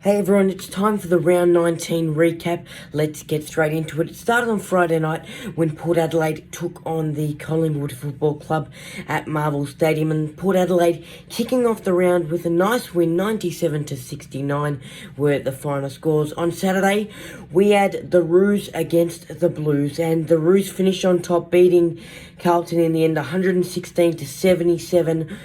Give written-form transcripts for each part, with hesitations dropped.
Hey everyone, it's time for the Round 19 recap. Let's get straight into it. It started on Friday night when Port Adelaide took on the Collingwood Football Club at Marvel Stadium, and Port Adelaide kicking off the round with a nice win, 97-69 were the final scores. On Saturday, we had the Roos against the Blues, and the Roos finished on top, beating Carlton in the end 116-77.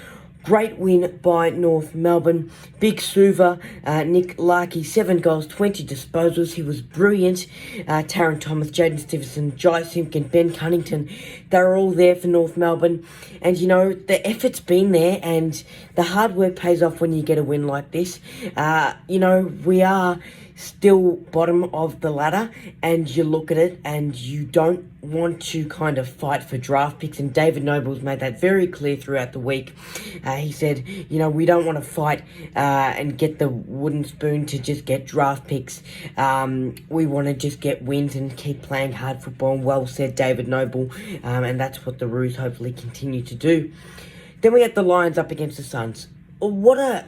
Great win by North Melbourne. Big Suva, Nick Larkey, 7 goals, 20 disposals. He was brilliant. Taron Thomas, Jaden Stevenson, Jai Simpkin, Ben Cunnington, they were all there for North Melbourne. And, you know, the effort's been there and the hard work pays off when you get a win like this. You know, we are still bottom of the ladder, and you look at it and you don't want to kind of fight for draft picks, and David Noble's made that very clear throughout the week. He said, you know, we don't want to fight and get the wooden spoon to just get draft picks. We want to just get wins and keep playing hard football, and well said, David Noble, and that's what the Roos hopefully continue to do. Then we had the Lions up against the Suns. What a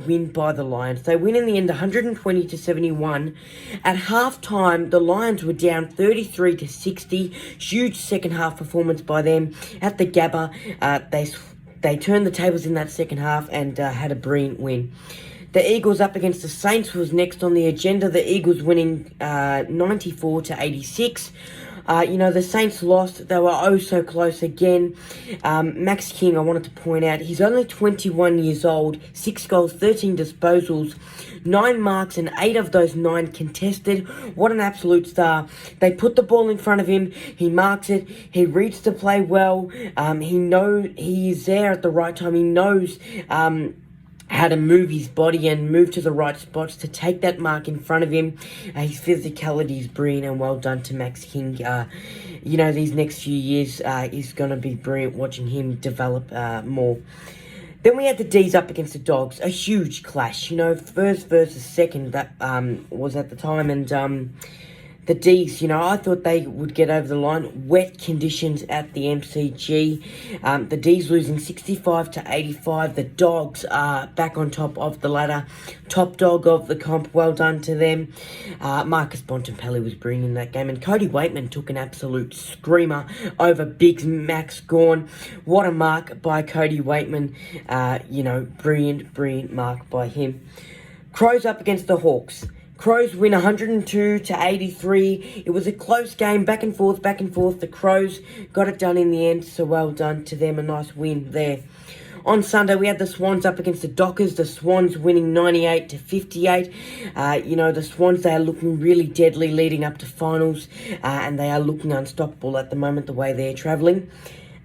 win by the Lions. They win in the end 120-71. At half-time, the Lions were down 33-60. Huge second half performance by them. At the Gabba, they turned the tables in that second half and had a brilliant win. The Eagles up against the Saints was next on the agenda. The Eagles winning 94-86. You know, the Saints lost. They were oh so close again. Max King, I wanted to point out, he's only 21 years old, 6 goals, 13 disposals, 9 marks, and 8 of those 9 contested. What an absolute star. They put the ball in front of him. He marks it. He reads the play well. He is there at the right time. He knows how to move his body and move to the right spots to take that mark in front of him. His physicality is brilliant, and well done to Max King. You know, these next few years is going to be brilliant watching him develop more. Then we had the D's up against the Dogs, a huge clash. You know, first versus second that was at the time, and the D's, you know, I thought they would get over the line. Wet conditions at the MCG. The D's losing 65-85. The Dogs are back on top of the ladder. Top dog of the comp. Well done to them. Marcus Bontempelli was brilliant in that game. And Cody Waitman took an absolute screamer over Big Max Gawn. What a mark by Cody Waitman. You know, brilliant mark by him. Crows up against the Hawks. Crows win 102-83. It was a close game, back and forth. The Crows got it done in the end, so well done to them. A nice win there. On Sunday, we had the Swans up against the Dockers. The Swans winning 98-58. You know, the Swans, they are looking really deadly leading up to finals, and they are looking unstoppable at the moment, the way they're travelling.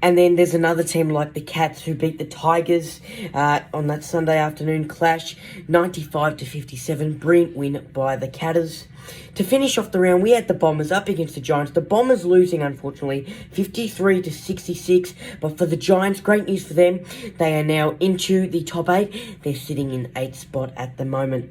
And then there's another team like the Cats who beat the Tigers on that Sunday afternoon clash, 95-57. Brilliant win by the Catters. To finish off the round, we had the Bombers up against the Giants. The Bombers losing, unfortunately, 53-66. But for the Giants, great news for them. They are now into the top 8. They're sitting in 8th spot at the moment.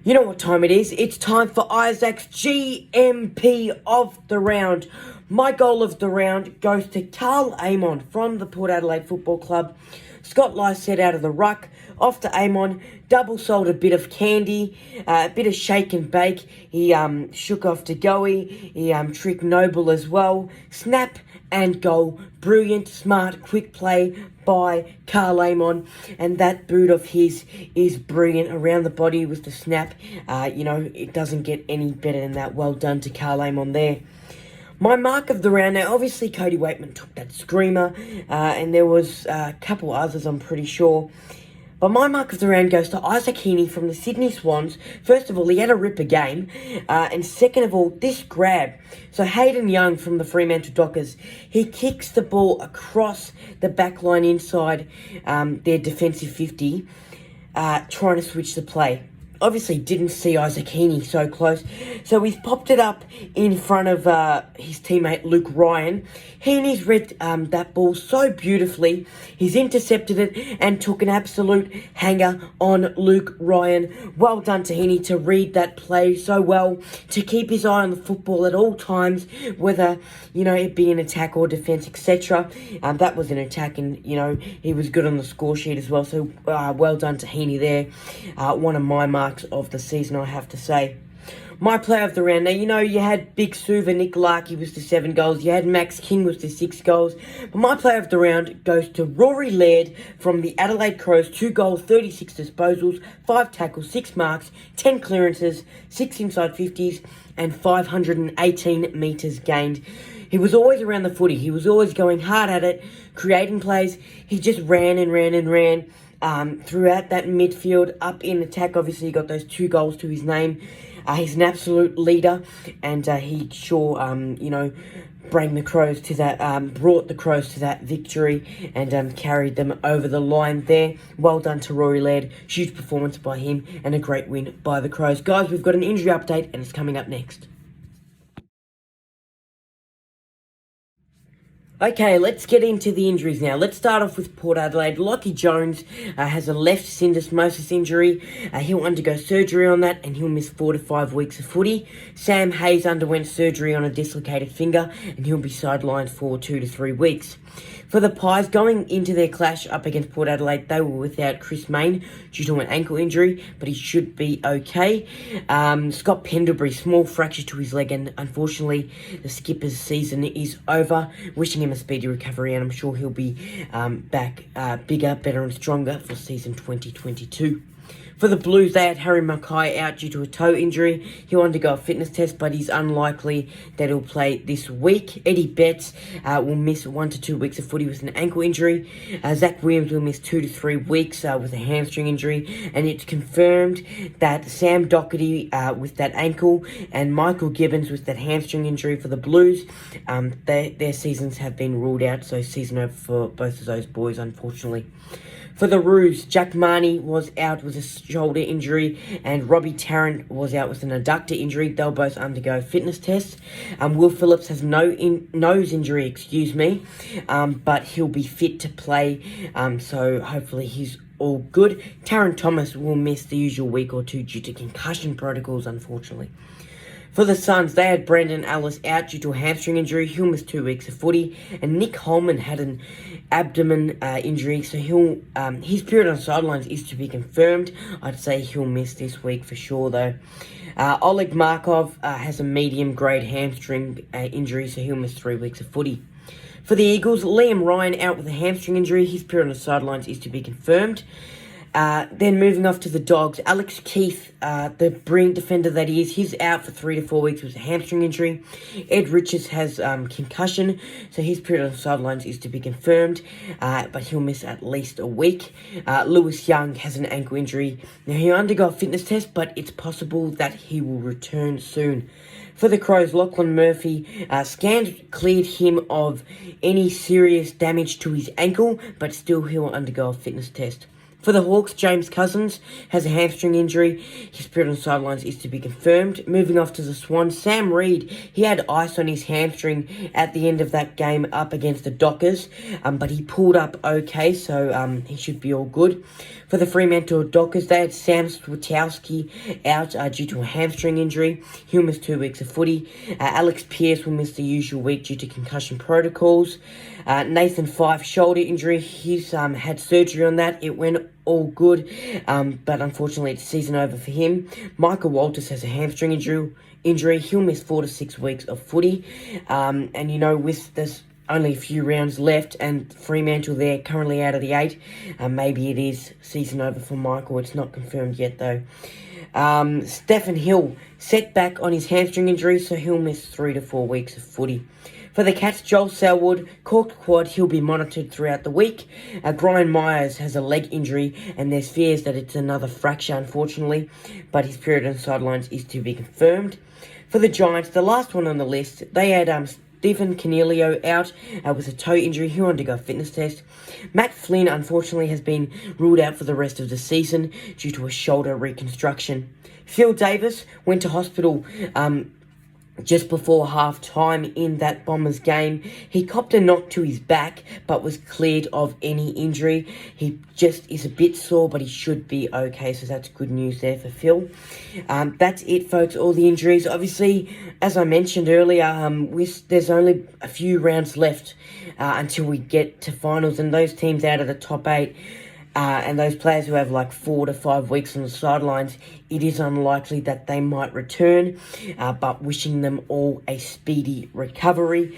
You know what time it is? It's time for Isaac's GMP of the round. My goal of the round goes to Carl Amon from the Port Adelaide Football Club. Scott Lycett out of the ruck, off to Amon, double sold a bit of candy, a bit of shake and bake. He shook off to Goey, he tricked Noble as well. Snap and goal. Brilliant, smart, quick play by Carl Amon, and that boot of his is brilliant around the body with the snap. You know, it doesn't get any better than that. Well done to Carl Amon there. My mark of the round, now obviously Cody Waitman took that screamer, and there was a couple others I'm pretty sure. But my mark of the round goes to Isaac Heaney from the Sydney Swans. First of all, he had a ripper game, and second of all, this grab. So Hayden Young from the Fremantle Dockers, he kicks the ball across the back line inside their defensive 50, trying to switch the play. Obviously didn't see Isaac Heaney so close, so he's popped it up in front of his teammate Luke Ryan. Heaney's read that ball so beautifully. He's intercepted it and took an absolute hanger on Luke Ryan. Well done to Heaney to read that play so well, to keep his eye on the football at all times, whether, you know, it be an attack or defence, etc. That was an attack, and, you know, he was good on the score sheet as well, so well done to Heaney there. One of my marks marks of the season, I have to say. My player of the round. Now, you know, you had Big Suva, Nick Larkey with the 7 goals. You had Max King with the 6 goals. But my player of the round goes to Rory Laird from the Adelaide Crows. 2 goals, 36 disposals, 5 tackles, 6 marks, 10 clearances, 6 inside 50s, and 518 metres gained. He was always around the footy. He was always going hard at it, creating plays. He just ran and ran and ran throughout that midfield, up in attack. Obviously, he got those 2 goals to his name. He's an absolute leader, and he sure, brought the Crows to that victory and carried them over the line there. Well done to Rory Laird. Huge performance by him and a great win by the Crows. Guys, we've got an injury update, and it's coming up next. Okay, let's get into the injuries now. Let's start off with Port Adelaide. Lockie Jones has a left syndesmosis injury. He'll undergo surgery on that, and he'll miss 4 to 5 weeks of footy. Sam Hayes underwent surgery on a dislocated finger, and he'll be sidelined for 2 to 3 weeks. For the Pies, going into their clash up against Port Adelaide, they were without Chris Mayne due to an ankle injury, but he should be okay. Scott Pendlebury, small fracture to his leg, and unfortunately, the skipper's season is over. Wishing him a speedy recovery, and I'm sure he'll be back bigger, better and stronger for season 2022. For the Blues, they had Harry Mackay out due to a toe injury. He'll undergo a fitness test, but he's unlikely that he'll play this week. Eddie Betts will miss 1 to 2 weeks of footy with an ankle injury. Zach Williams will miss 2 to 3 weeks with a hamstring injury. And it's confirmed that Sam Doherty with that ankle and Michael Gibbons with that hamstring injury for the Blues, their seasons have been ruled out. So season over for both of those boys, unfortunately. For the Roos, Jack Marnie was out with a shoulder injury, and Robbie Tarrant was out with an adductor injury. They'll both undergo fitness tests. Will Phillips has nose injury, but he'll be fit to play, so hopefully he's all good. Taron Thomas will miss the usual week or two due to concussion protocols, unfortunately. For the Suns, they had Brandon Ellis out due to a hamstring injury. He'll miss 2 weeks of footy. And Nick Holman had an abdomen injury, so his period on sidelines is to be confirmed. I'd say he'll miss this week for sure, though. Oleg Markov has a medium-grade hamstring injury, so he'll miss 3 weeks of footy. For the Eagles, Liam Ryan out with a hamstring injury. His period on the sidelines is to be confirmed. Then moving off to the Dogs, Alex Keith, the brilliant defender that he is, he's out for 3 to 4 weeks with a hamstring injury. Ed Richards has concussion, so his period on the sidelines is to be confirmed, but he'll miss at least a week. Lewis Young has an ankle injury. Now, he'll undergo a fitness test, but it's possible that he will return soon. For the Crows, Lachlan Murphy, scans cleared him of any serious damage to his ankle, but still he'll undergo a fitness test. For the Hawks, James Cousins has a hamstring injury. His period on the sidelines is to be confirmed. Moving off to the Swans, Sam Reid, he had ice on his hamstring at the end of that game up against the Dockers, but he pulled up okay, so he should be all good. For the Fremantle Dockers, they had Sam Swiatkowski out due to a hamstring injury. He'll miss 2 weeks of footy. Alex Pearce will miss the usual week due to concussion protocols. Nathan Fyfe, shoulder injury. He's had surgery on that. It went all good, but unfortunately it's season over for him. Michael Walters has a hamstring injury. He'll miss 4 to 6 weeks of footy. And with this only a few rounds left, and Fremantle there currently out of the 8. Maybe it is season over for Michael. It's not confirmed yet, though. Stephen Hill, set back on his hamstring injury, so he'll miss 3 to 4 weeks of footy. For the Cats, Joel Selwood, corked quad, he'll be monitored throughout the week. Brian Myers has a leg injury, and there's fears that it's another fracture, unfortunately, but his period on the sidelines is to be confirmed. For the Giants, the last one on the list, they had Stephen Canelio out with a toe injury. He'll undergo a fitness test. Matt Flynn, unfortunately, has been ruled out for the rest of the season due to a shoulder reconstruction. Phil Davis went to hospital just before half-time in that Bombers game. He copped a knock to his back, but was cleared of any injury. He just is a bit sore, but he should be okay, so that's good news there for Phil. That's it, folks, all the injuries. Obviously, as I mentioned earlier, there's only a few rounds left until we get to finals, and those teams out of the top 8, And those players who have like 4 to 5 weeks on the sidelines, it is unlikely that they might return, but wishing them all a speedy recovery.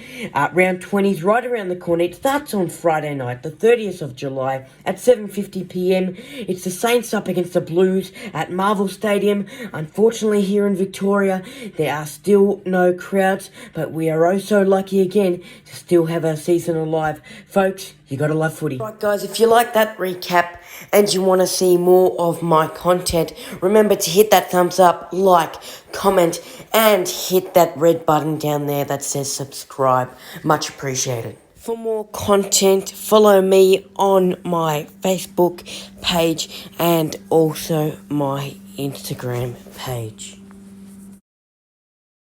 Round 20 is right around the corner. It starts on Friday night, the 30th of July at 7:50 p.m. It's the Saints up against the Blues at Marvel Stadium. Unfortunately, here in Victoria, there are still no crowds, but we are oh so lucky again to still have our season alive. Folks, you gotta love footy. Right, guys, if you like that recap and you want to see more of my content, remember to hit that thumbs up, like, comment, and hit that red button down there that says subscribe. Much appreciated. For more content, follow me on my Facebook page and also my Instagram page.